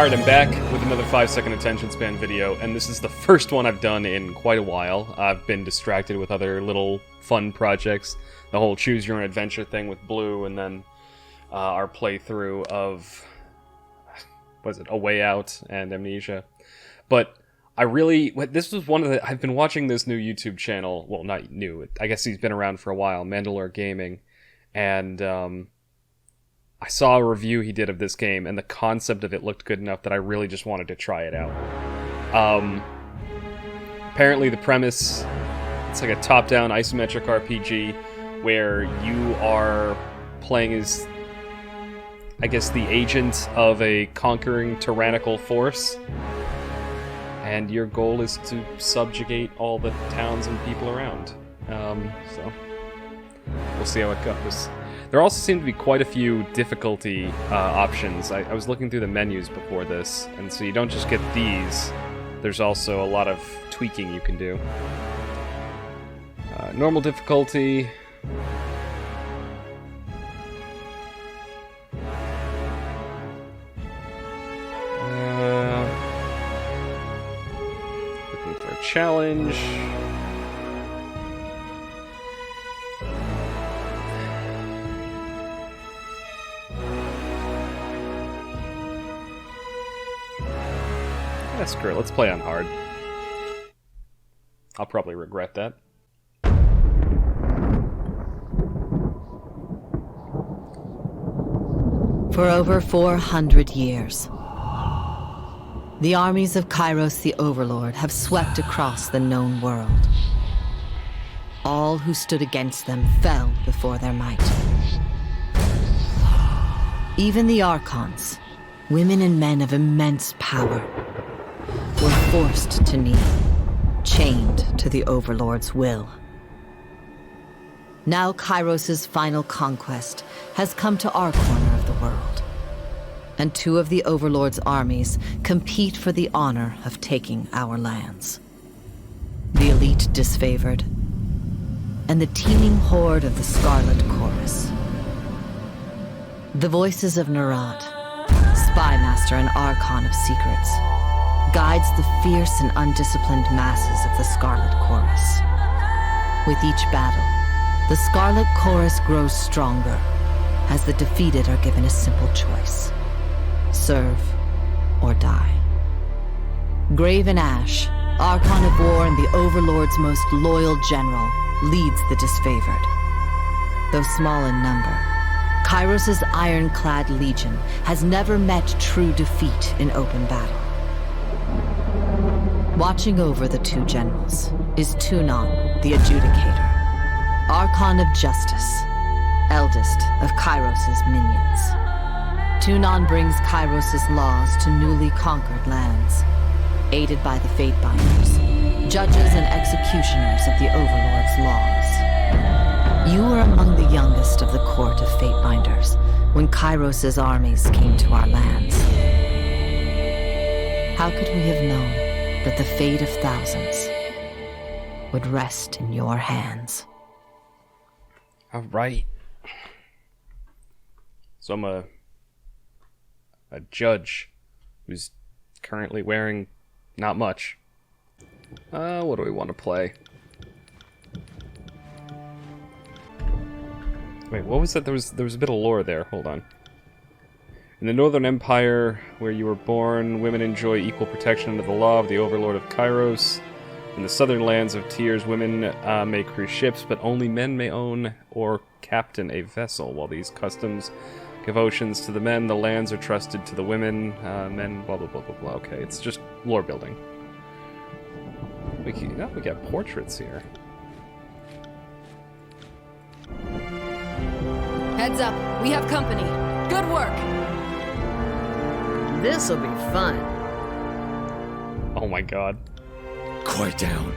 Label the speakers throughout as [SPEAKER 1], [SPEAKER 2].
[SPEAKER 1] Alright, I'm back with another 5-second attention span video, and this is the first one I've done in quite a while. I've been distracted with other little fun projects, the whole choose your own adventure thing with Blue, and then our playthrough of, what is it, A Way Out and Amnesia. But this was one of the, I've been watching this new YouTube channel, well, not new, I guess he's been around for a while, Mandaloregaming, and I saw a review he did of this game, and the concept of it looked good enough that I really just wanted to try it out. Apparently the premise, it's like a top-down isometric RPG where you are playing as, I guess, the agent of a conquering tyrannical force, and your goal is to subjugate all the towns and people around. So we'll see how it goes. There also seem to be quite a few difficulty options. I was looking through the menus before this, and so you don't just get these. There's also a lot of tweaking you can do. Normal difficulty. Looking for a challenge. Yeah, screw it. Let's play on hard. I'll probably regret that.
[SPEAKER 2] For over 400 years, the armies of Kairos the Overlord have swept across the known world. All who stood against them fell before their might. Even the Archons, women and men of immense power, were forced to kneel, chained to the Overlord's will. Now Kairos' final conquest has come to our corner of the world, and two of the Overlord's armies compete for the honor of taking our lands. The elite disfavored, and the teeming horde of the Scarlet Chorus. The voices of Nerat, spymaster and Archon of secrets, guides the fierce and undisciplined masses of the Scarlet Chorus. With each battle, the Scarlet Chorus grows stronger, as the defeated are given a simple choice: serve or die. Graven Ash, Archon of War and the Overlord's most loyal general, leads the disfavored. Though small in number, Kairos' ironclad legion has never met true defeat in open battle. Watching over the two generals is Tyranny, the Adjudicator, Archon of Justice, eldest of Kairos' minions. Tyranny brings Kairos' laws to newly conquered lands, aided by the Fatebinders, judges and executioners of the Overlord's laws. You were among the youngest of the court of Fatebinders when Kairos' armies came to our lands. How could we have known that the fate of thousands would rest in your hands?
[SPEAKER 1] All right. So I'm a judge who's currently wearing not much. What do we want to play? Wait, what was that? There was a bit of lore there. Hold on. In the Northern Empire, where you were born, women enjoy equal protection under the law of the Overlord of Kairos. In the southern lands of Tears, women may cruise ships, but only men may own or captain a vessel. While these customs give oceans to the men, the lands are trusted to the women. Men, blah, blah, blah, blah, blah. Okay, it's just lore building. We got portraits here.
[SPEAKER 3] Heads up, we have company. Good work!
[SPEAKER 4] This'll be fun.
[SPEAKER 1] Oh my god.
[SPEAKER 5] Quiet down.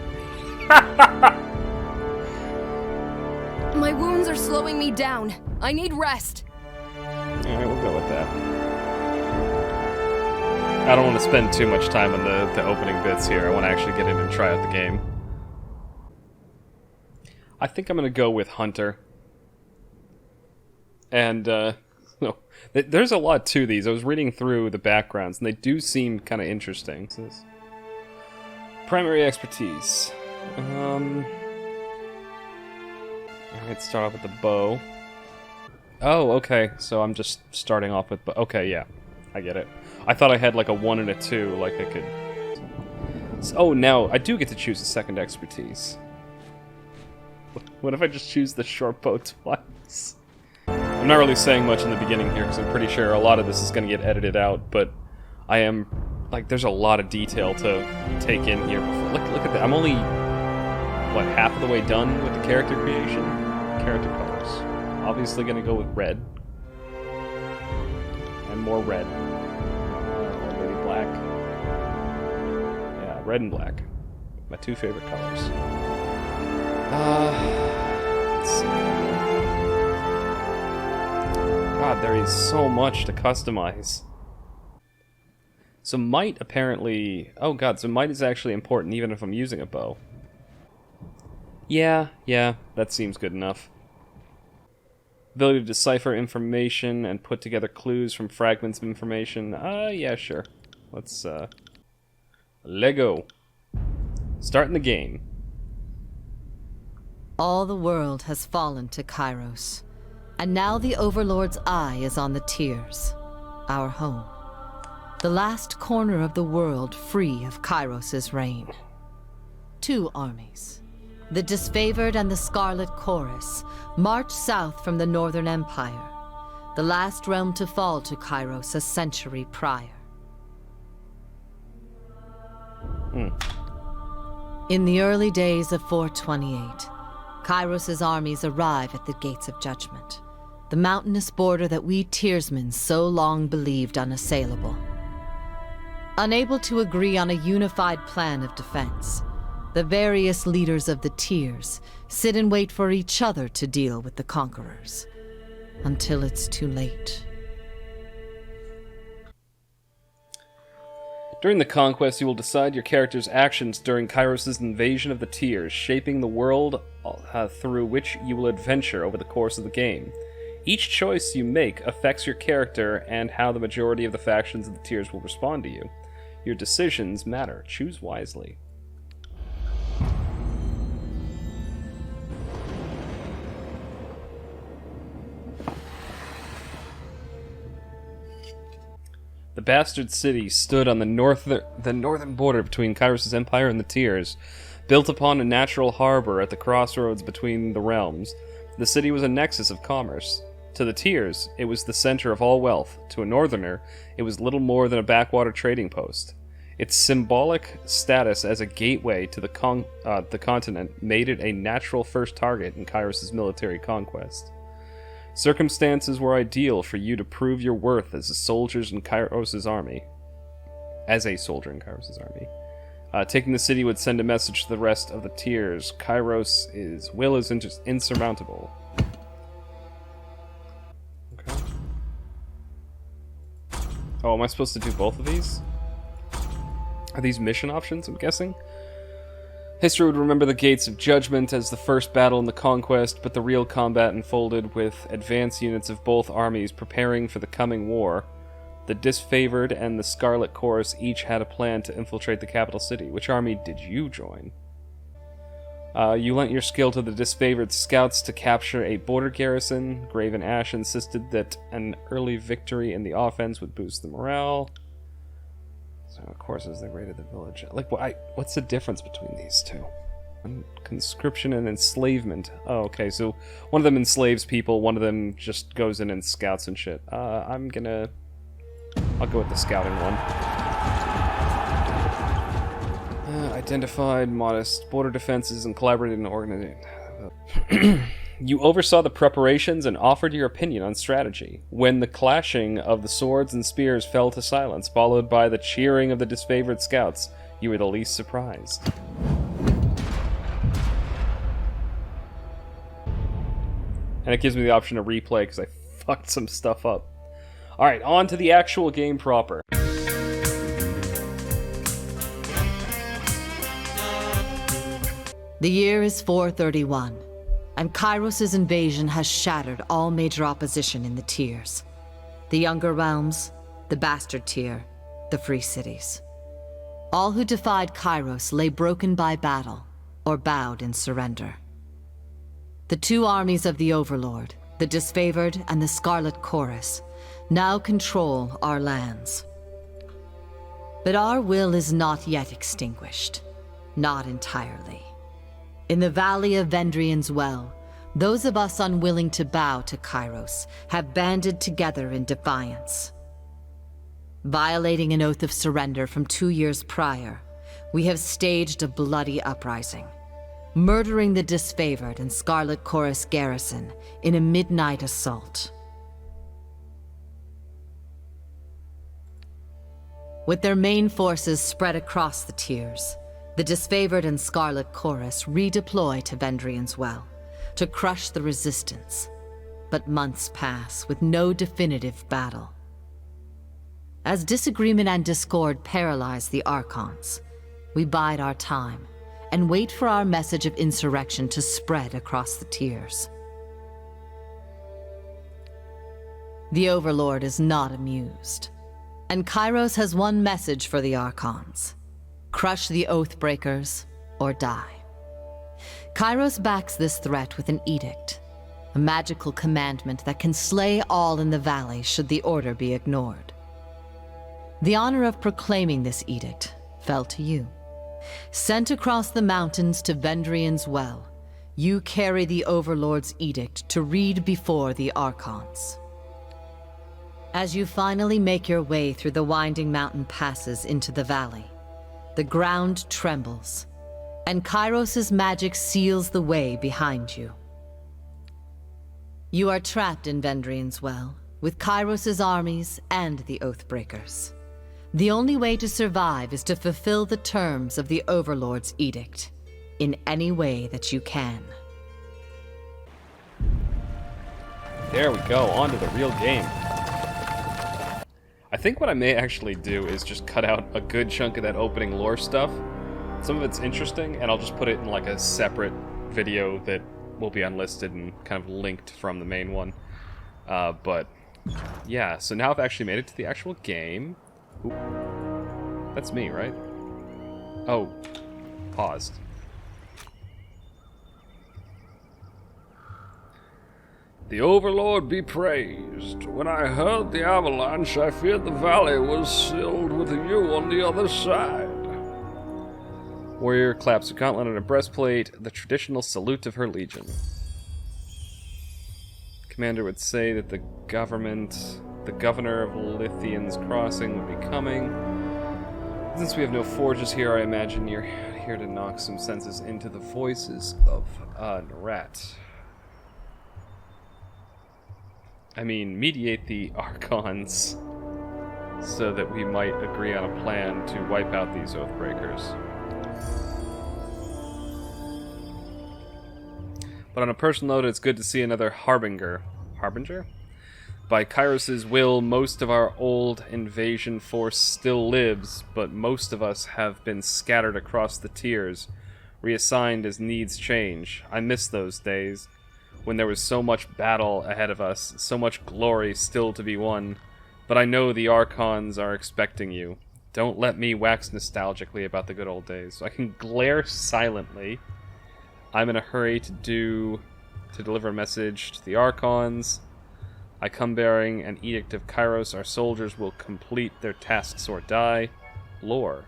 [SPEAKER 3] My wounds are slowing me down. I need rest.
[SPEAKER 1] Alright, we'll go with that. I don't want to spend too much time on the opening bits here. I want to actually get in and try out the game. I think I'm going to go with Hunter. And No, there's a lot to these. I was reading through the backgrounds, and they do seem kind of interesting. Primary expertise. Alright, start off with the bow. Oh, okay, so I'm just starting off with... Okay, yeah, I get it. I thought I had like a 1 and a 2, like I could... Oh, now I do get to choose a second expertise. What if I just choose the short bow twice? I'm not really saying much in the beginning here, because I'm pretty sure a lot of this is going to get edited out, but I am... Like, there's a lot of detail to take in here. Look at that. I'm only, what, half of the way done with the character creation? Character colors. Obviously going to go with red. And more red. Or maybe black. Yeah, red and black. My two favorite colors. Let's see. God, there is so much to customize. So might apparently... Oh god, so might is actually important even if I'm using a bow. Yeah, that seems good enough. Ability to decipher information and put together clues from fragments of information. Yeah, sure. Let's, Lego. Starting the game.
[SPEAKER 2] All the world has fallen to Kairos, and now the Overlord's eye is on the Tears, our home. The last corner of the world free of Kairos' reign. 2 armies, the Disfavored and the Scarlet Chorus, march south from the Northern Empire, the last realm to fall to Kairos a century prior. In the early days of 428, Kairos' armies arrive at the Gates of Judgment, the mountainous border that we Tearsmen so long believed unassailable. Unable to agree on a unified plan of defense, the various leaders of the Tears sit and wait for each other to deal with the conquerors, until it's too late.
[SPEAKER 1] During the conquest, you will decide your character's actions during Kairos' invasion of the Tears, shaping the world through which you will adventure over the course of the game. Each choice you make affects your character and how the majority of the factions of the Tears will respond to you. Your decisions matter. Choose wisely. The bastard city stood on the northern border between Kairos' empire and the Tears. Built upon a natural harbor at the crossroads between the realms, the city was a nexus of commerce. To the Tears, it was the center of all wealth. To a northerner, it was little more than a backwater trading post. Its symbolic status as a gateway to the continent made it a natural first target in Kairos' military conquest. Circumstances were ideal for you to prove your worth as a soldier in Kairos' army. Taking the city would send a message to the rest of the Tears. Kairos' will is insurmountable. Okay. Oh, am I supposed to do both of these? Are these mission options, I'm guessing? History would remember the Gates of Judgment as the first battle in the conquest, but the real combat unfolded with advance units of both armies preparing for the coming war. The Disfavored and the Scarlet Chorus each had a plan to infiltrate the capital city. Which army did you join? You lent your skill to the Disfavored scouts to capture a border garrison. Graven Ash insisted that an early victory in the offense would boost the morale. So, of course, as they raided the village. Like, what's the difference between these two? Conscription and enslavement. Oh, okay, so one of them enslaves people, one of them just goes in and scouts and shit. I'll go with the scouting one. Identified modest border defenses and collaborated in organizing. You oversaw the preparations and offered your opinion on strategy. When the clashing of the swords and spears fell to silence, followed by the cheering of the Disfavored scouts, you were the least surprised. And it gives me the option to replay because I fucked some stuff up. Alright, on to the actual game proper.
[SPEAKER 2] The year is 431, and Kairos' invasion has shattered all major opposition in the Tears. The Younger Realms, the Bastard Tier, the Free Cities. All who defied Kairos lay broken by battle, or bowed in surrender. The two armies of the Overlord, the Disfavored and the Scarlet Chorus, now control our lands. But our will is not yet extinguished. Not entirely. In the Valley of Vendrian's Well, those of us unwilling to bow to Kairos have banded together in defiance. Violating an oath of surrender from 2 years prior, we have staged a bloody uprising, murdering the Disfavored and Scarlet Chorus garrison in a midnight assault. With their main forces spread across the tiers, the Disfavored and Scarlet Chorus redeploy to Vendrian's Well to crush the resistance, but months pass with no definitive battle. As disagreement and discord paralyze the Archons, we bide our time and wait for our message of insurrection to spread across the tiers. The Overlord is not amused, and Kairos has one message for the Archons: crush the Oathbreakers or die. Kairos backs this threat with an edict, a magical commandment that can slay all in the valley should the order be ignored. The honor of proclaiming this edict fell to you. Sent across the mountains to Vendrian's Well, you carry the Overlord's edict to read before the Archons. As you finally make your way through the winding mountain passes into the valley, the ground trembles, and Kairos' magic seals the way behind you. You are trapped in Vendrian's Well, with Kairos' armies and the Oathbreakers. The only way to survive is to fulfill the terms of the Overlord's edict, in any way that you can.
[SPEAKER 1] There we go, on to the real game. I think what I may actually do is just cut out a good chunk of that opening lore stuff. Some of it's interesting, and I'll just put it in like a separate video that will be unlisted and kind of linked from the main one. But yeah, so now I've actually made it to the actual game. Ooh. That's me, right? Oh, paused.
[SPEAKER 4] The Overlord be praised. When I heard the avalanche, I feared the valley was sealed with you on the other side.
[SPEAKER 1] Warrior claps a gauntlet on a breastplate, the traditional salute of her legion. Commander would say that the governor of Lithian's Crossing would be coming. Since we have no forges here, I imagine you're here to knock some senses into the voices of Narat. I mean, mediate the Archons so that we might agree on a plan to wipe out these Oathbreakers. But on a personal note, it's good to see another Harbinger. Harbinger? By Kairos' will, most of our old invasion force still lives, but most of us have been scattered across the tiers, reassigned as needs change. I miss those days, when there was so much battle ahead of us, so much glory still to be won. But I know the Archons are expecting you. Don't let me wax nostalgically about the good old days. I can glare silently. I'm in a hurry to deliver a message to the Archons. I come bearing an edict of Kairos. Our soldiers will complete their tasks or die. Lore.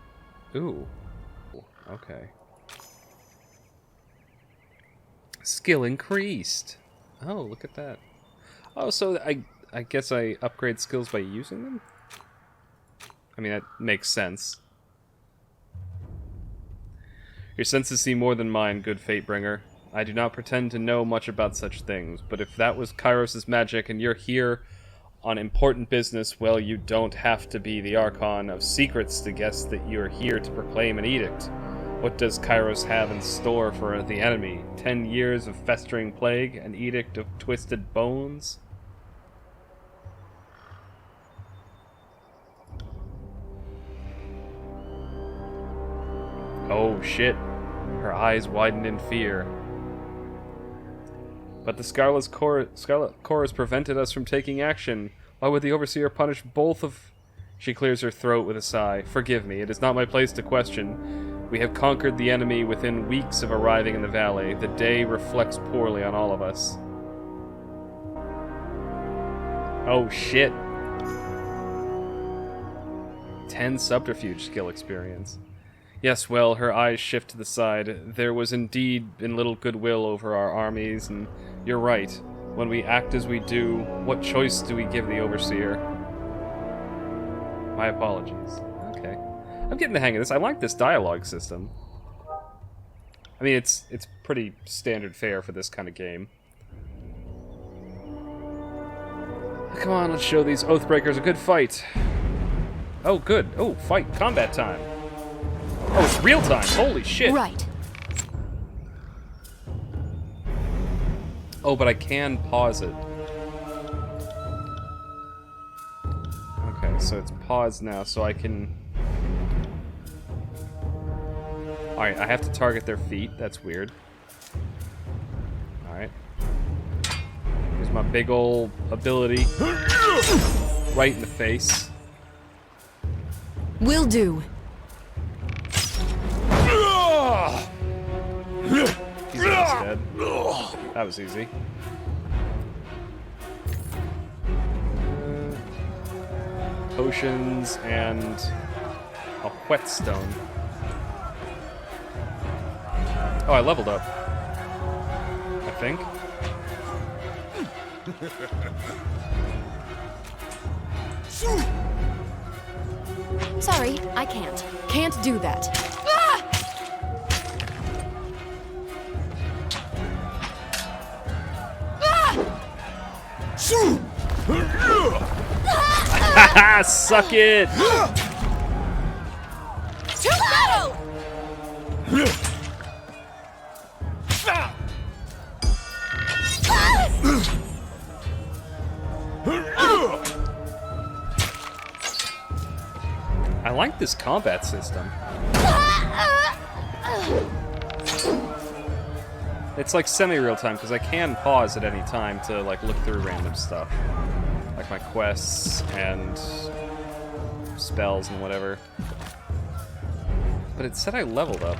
[SPEAKER 1] Ooh. Okay. Skill increased. Oh, look at that. Oh, so I guess I upgrade skills by using them? I mean, that makes sense. Your senses see more than mine, good Fatebringer. I do not pretend to know much about such things, but if that was Kairos' magic and you're here on important business, well, you don't have to be the Archon of Secrets to guess that you're here to proclaim an edict. What does Kairos have in store for the enemy? 10 years of festering plague? An edict of twisted bones? Oh shit. Her eyes widened in fear. But the Scarlet Chorus prevented us from taking action. Why would the Overseer punish both of... She clears her throat with a sigh. Forgive me, it is not my place to question. We have conquered the enemy within weeks of arriving in the valley. The day reflects poorly on all of us. Oh, shit. 10 subterfuge skill experience. Yes, well, her eyes shift to the side. There was indeed been little goodwill over our armies, and you're right. When we act as we do, what choice do we give the Overseer? My apologies. Okay. I'm getting the hang of this. I like this dialogue system. I mean, it's pretty standard fare for this kind of game. Come on, let's show these Oathbreakers a good fight. Oh, good. Oh, fight. Combat time. Oh, it's real time. Holy shit.
[SPEAKER 3] Right.
[SPEAKER 1] Oh, but I can pause it. Okay, so it's paused now, so I can... Alright, I have to target their feet. That's weird. Alright. Here's my big ol' ability. Right in the face.
[SPEAKER 3] Will do.
[SPEAKER 1] He's almost dead. That was easy. Potions and a whetstone. Oh, I leveled up. I think.
[SPEAKER 3] Sorry, I can't. Can't do that.
[SPEAKER 1] Haha, suck it!
[SPEAKER 3] To battle!
[SPEAKER 1] I like this combat system. It's like semi-real time because I can pause at any time to like look through random stuff, like my quests and spells and whatever. But it said I leveled up.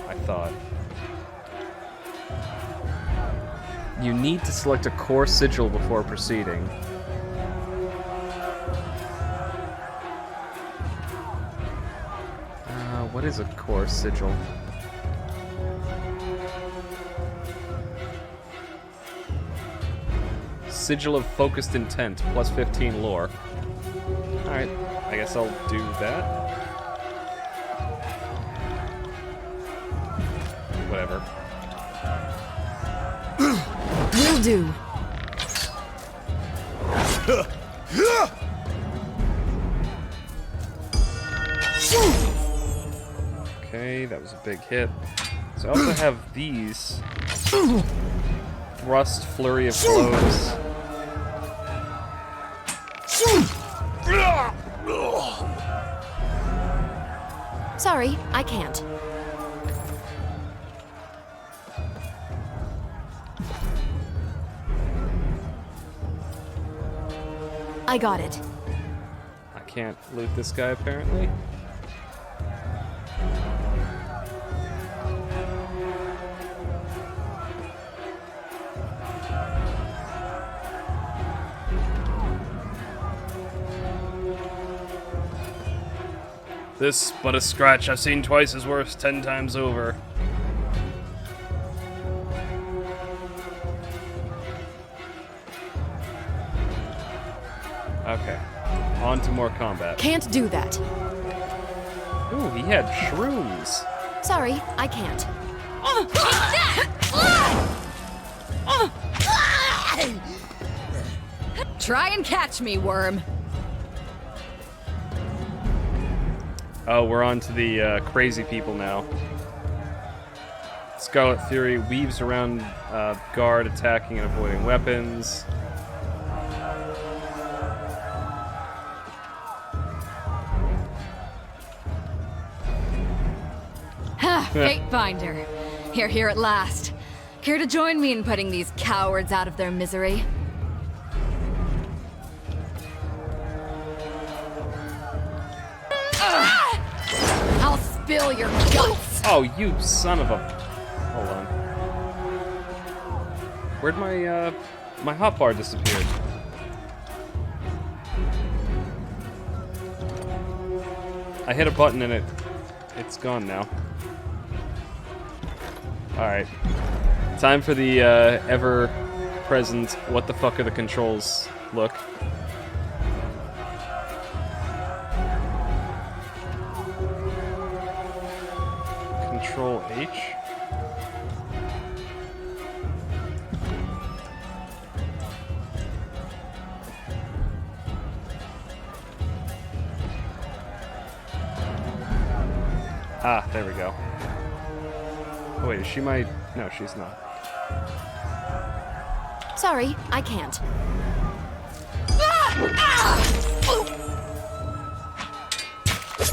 [SPEAKER 1] I thought. You need to select a core sigil before proceeding. What is a core sigil? Sigil of focused intent, plus 15 lore. Alright, I guess I'll do that. Whatever.
[SPEAKER 3] Will do.
[SPEAKER 1] Okay, that was a big hit. So I also have these. Thrust, flurry of blows.
[SPEAKER 3] Sorry, I can't. I got it.
[SPEAKER 1] I can't loot this guy, apparently. This but a scratch I've seen twice as worse 10 times over. Okay, on to more combat.
[SPEAKER 3] Can't do that.
[SPEAKER 1] Ooh, he had shrooms.
[SPEAKER 3] Sorry, I can't. Try and catch me, worm.
[SPEAKER 1] Oh, we're on to the crazy people now. Scarlet Fury weaves around guard, attacking and avoiding weapons.
[SPEAKER 3] Ha! Fate Finder. Here at last. Care to join me in putting these cowards out of their misery? I'll spill your guts!
[SPEAKER 1] Oh, you son of a... Hold on. Where'd my hotbar disappeared? I hit a button and it's gone now. Alright. Time for the ever-present what the fuck are the controls look. Control H? Ah, there we go. Oh wait, is she my... No, she's not.
[SPEAKER 3] Sorry, I can't.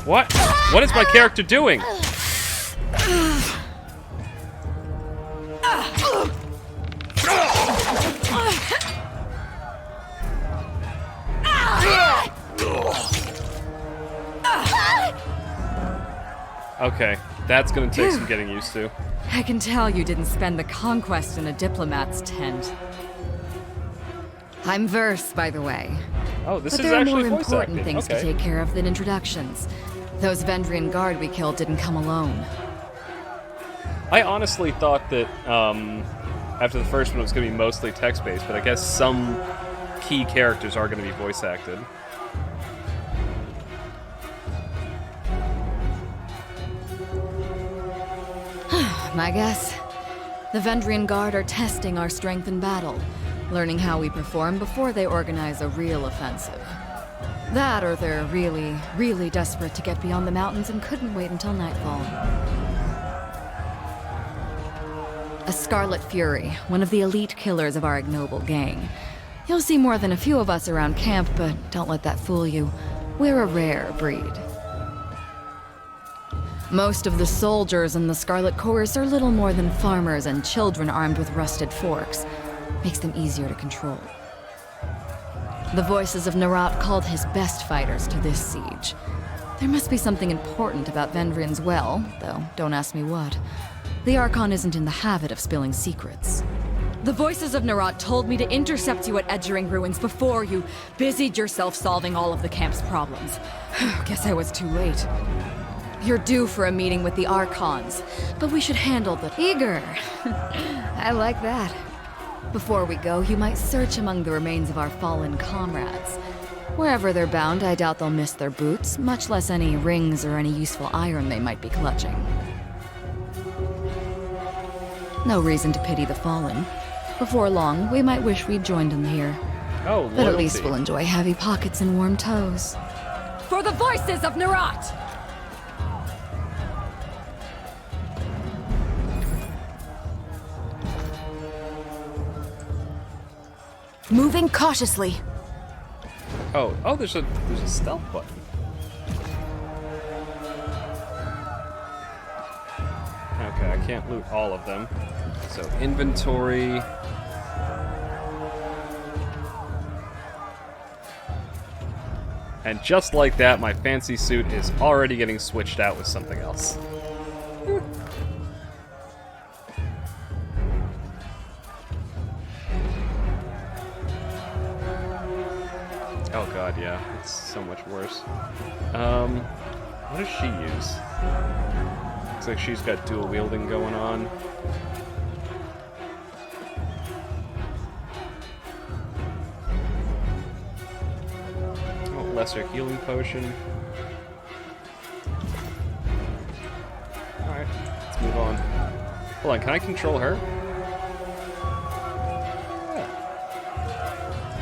[SPEAKER 1] What? What is my character doing? Okay, that's gonna take some getting used to.
[SPEAKER 3] I can tell you didn't spend the conquest in a diplomat's tent. I'm Verse, by the way.
[SPEAKER 1] Oh, this
[SPEAKER 3] But
[SPEAKER 1] is
[SPEAKER 3] there are
[SPEAKER 1] actually
[SPEAKER 3] more
[SPEAKER 1] voice
[SPEAKER 3] important
[SPEAKER 1] acting.
[SPEAKER 3] things to
[SPEAKER 1] Okay.
[SPEAKER 3] take care of than introductions. Those Vendrian guard we killed didn't come alone.
[SPEAKER 1] I honestly thought that after the first one it was gonna be mostly text-based, but I guess some key characters are gonna be voice acted.
[SPEAKER 3] My guess? The Vendrian guard are testing our strength in battle, learning how we perform before they organize a real offensive. That or they're really, really desperate to get beyond the mountains and couldn't wait until nightfall. A Scarlet Fury, one of the elite killers of our ignoble gang. You'll see more than a few of us around camp, but don't let that fool you. We're a rare breed. Most of the soldiers in the Scarlet Chorus are little more than farmers and children armed with rusted forks. Makes them easier to control. The voices of Narat called his best fighters to this siege. There must be something important about Vendrian's well, though don't ask me what. The Archon isn't in the habit of spilling secrets. The voices of Narat told me to intercept you at Edgering Ruins before you busied yourself solving all of the camp's problems. Guess I was too late. You're due for a meeting with the Archons, but we should handle the... Eager! I like that. Before we go, you might search among the remains of our fallen comrades. Wherever they're bound, I doubt they'll miss their boots, much less any rings or any useful iron they might be clutching. No reason to pity the fallen. Before long, we might wish we'd joined them here.
[SPEAKER 1] Oh, loyalty.
[SPEAKER 3] But at least we'll enjoy heavy pockets and warm toes. For the voices of Narat! Moving cautiously.
[SPEAKER 1] Oh, there's a stealth button. Okay, I can't loot all of them. So inventory. And just like that, my fancy suit is already getting switched out with something else. Oh god, yeah, it's so much worse. What does she use? Looks like she's got dual wielding going on. Oh, lesser healing potion. Alright, let's move on. Hold on, can I control her?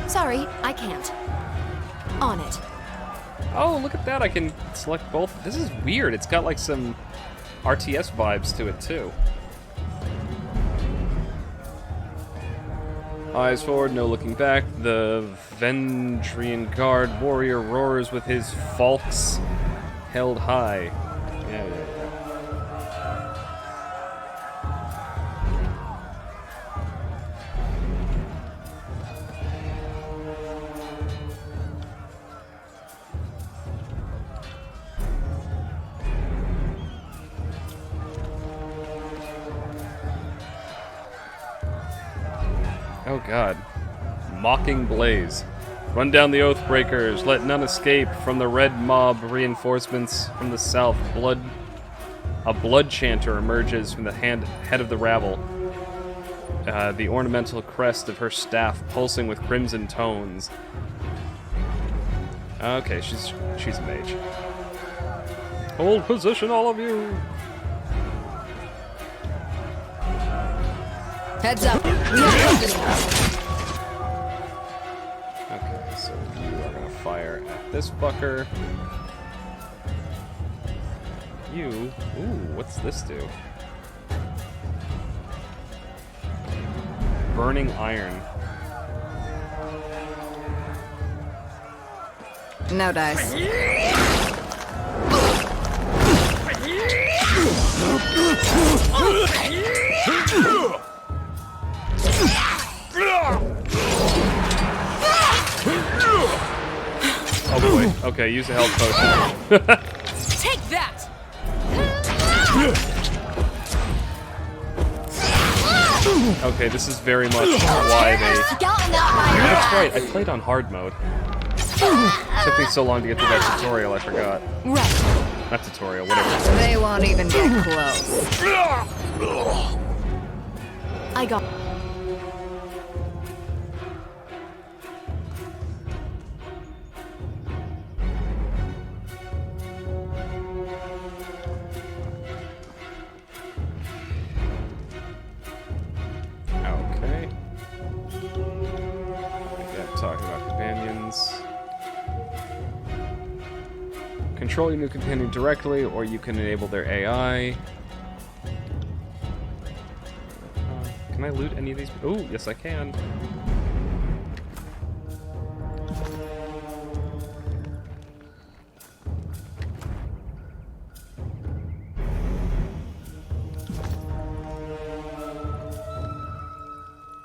[SPEAKER 3] Sorry, I can't. On it.
[SPEAKER 1] Oh, look at that, I can select both. This is weird, it's got like some RTS vibes to it too. Eyes forward, no looking back. The Vendrian Guard warrior roars with his falx held high. Yeah. Oh god. Mocking blaze. Run down the Oathbreakers. Let none escape. From the red mob reinforcements from the south. A blood chanter emerges from the head of the rabble. The ornamental crest of her staff pulsing with crimson tones. Okay, she's a mage. Hold position, all of you.
[SPEAKER 3] Heads up. We have company.
[SPEAKER 1] Okay, so you are gonna fire at this fucker. You. Ooh, what's this do? Burning iron.
[SPEAKER 3] No dice.
[SPEAKER 1] Oh boy. Okay, use a health potion.
[SPEAKER 3] Take that!
[SPEAKER 1] Okay, this is very much why they... That's right, I played on hard mode. It took me so long to get through that tutorial, I forgot.
[SPEAKER 3] Right.
[SPEAKER 1] Not tutorial, whatever it was.
[SPEAKER 3] They won't even get close. I got...
[SPEAKER 1] Okay. Again, talking about companions. Control your new companion directly, or you can enable their AI. Can I loot any of these? Oh, yes I can.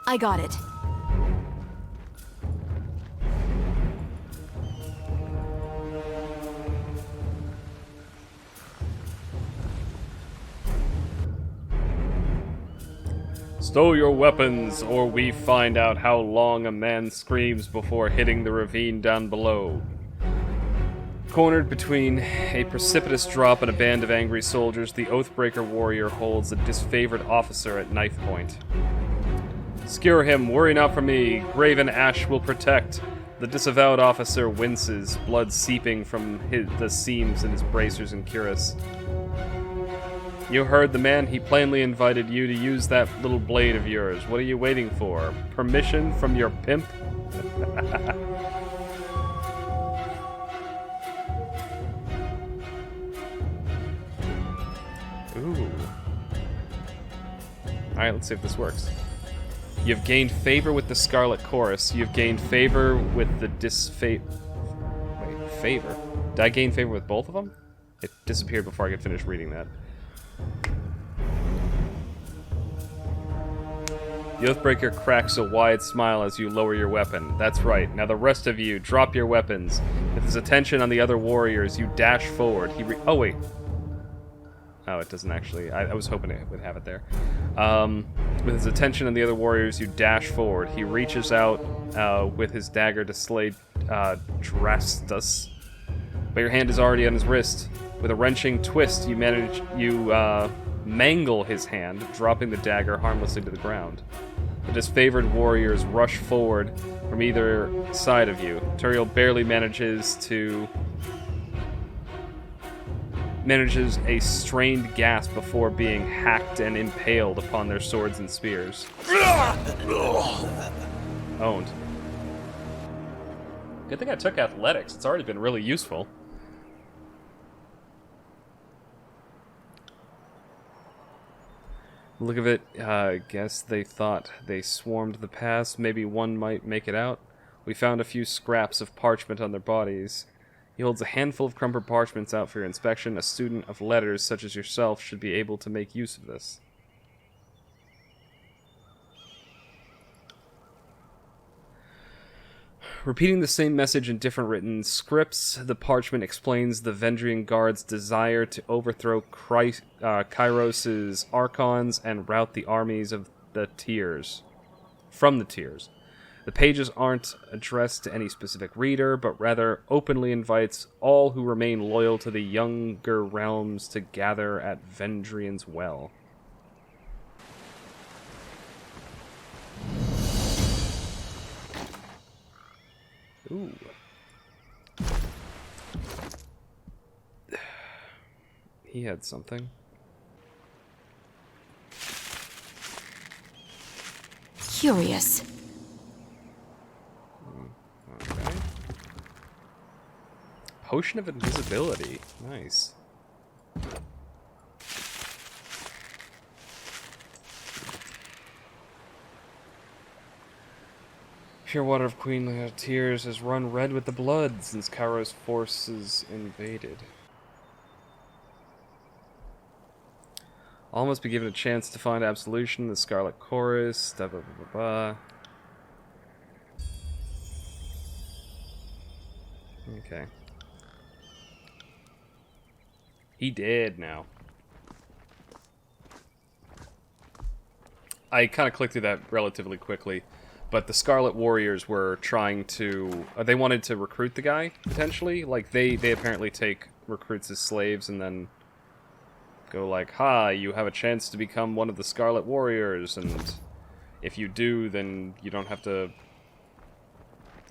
[SPEAKER 3] I got it.
[SPEAKER 1] Stow your weapons, or we find out how long a man screams before hitting the ravine down below. Cornered between a precipitous drop and a band of angry soldiers, the Oathbreaker warrior holds a disfavored officer at knife point. Skewer him, worry not for me, graven ash will protect. The disavowed officer winces, blood seeping from the seams in his bracers and cuirass. You heard the man, he plainly invited you to use that little blade of yours. What are you waiting for? Permission from your pimp? Ooh. Alright, let's see if this works. You've gained favor with the Scarlet Chorus. You've gained favor with the Wait, favor? Did I gain favor with both of them? It disappeared before I could finish reading that. The Oathbreaker cracks a wide smile as you lower your weapon. That's right. Now the rest of you, drop your weapons. With his attention on the other warriors, you dash forward. Oh, wait. Oh, it doesn't actually. I was hoping it would have it there. With his attention on the other warriors, you dash forward. He reaches out with his dagger to slay Drastus. But your hand is already on his wrist. With a wrenching twist, you mangle his hand, dropping the dagger harmlessly to the ground. The disfavored warriors rush forward from either side of you. Turiel barely manages a strained gasp before being hacked and impaled upon their swords and spears. Owned. Good thing I took athletics. It's already been really useful. Look of it, guess they thought they swarmed the pass. Maybe one might make it out. We found a few scraps of parchment on their bodies. He holds a handful of crumpled parchments out for your inspection. A student of letters such as yourself should be able to make use of this. Repeating the same message in different written scripts, the parchment explains the Vendrian Guard's desire to overthrow Kairos' Archons and rout the armies of the Tiers. from the Tears. The pages aren't addressed to any specific reader, but rather openly invites all who remain loyal to the younger realms to gather at Vendrian's Well. Ooh. He had something.
[SPEAKER 3] Curious.
[SPEAKER 1] Okay. Potion of invisibility. Nice. Pure water of Queen Tears has run red with the blood since Kairo's forces invaded. All must be given a chance to find absolution. The Scarlet Chorus. Blah, blah, blah, blah, blah. Okay. He did now. I kind of clicked through that relatively quickly, but the Scarlet Warriors were trying to... they wanted to recruit the guy, potentially. Like, they apparently take recruits as slaves and then go like, "Ha, you have a chance to become one of the Scarlet Warriors, and if you do, then you don't have to..."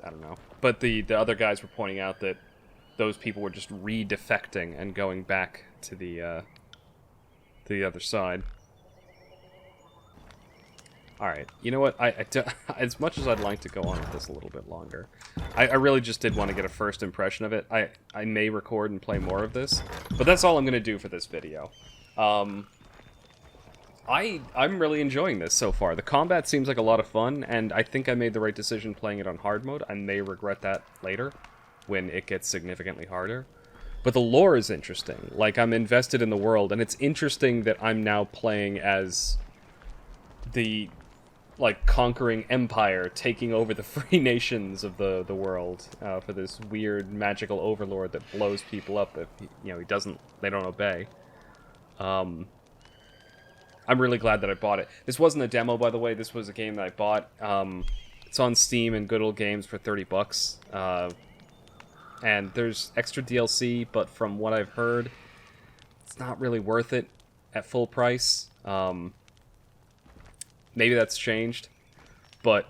[SPEAKER 1] I don't know. But the other guys were pointing out that those people were just re-defecting and going back to the other side. Alright, you know what? As much as I'd like to go on with this a little bit longer, I really just did want to get a first impression of it. I may record and play more of this, but that's all I'm going to do for this video. I'm really enjoying this so far. The combat seems like a lot of fun, and I think I made the right decision playing it on hard mode. I may regret that later, when it gets significantly harder. But the lore is interesting. Like, I'm invested in the world, and it's interesting that I'm now playing as the, like, conquering empire taking over the free nations of the world for this weird magical overlord that blows people up if, you know, they don't obey. I'm really glad that I bought it. This wasn't a demo, by the way. This was a game that I bought. It's on Steam and Good Old Games for $30. And there's extra DLC, but from what I've heard, it's not really worth it at full price. Maybe that's changed, but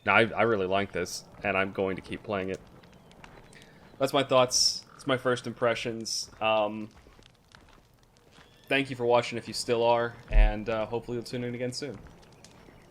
[SPEAKER 1] no, I really like this, and I'm going to keep playing it. That's my thoughts. It's my first impressions. Thank you for watching if you still are, and hopefully you'll tune in again soon.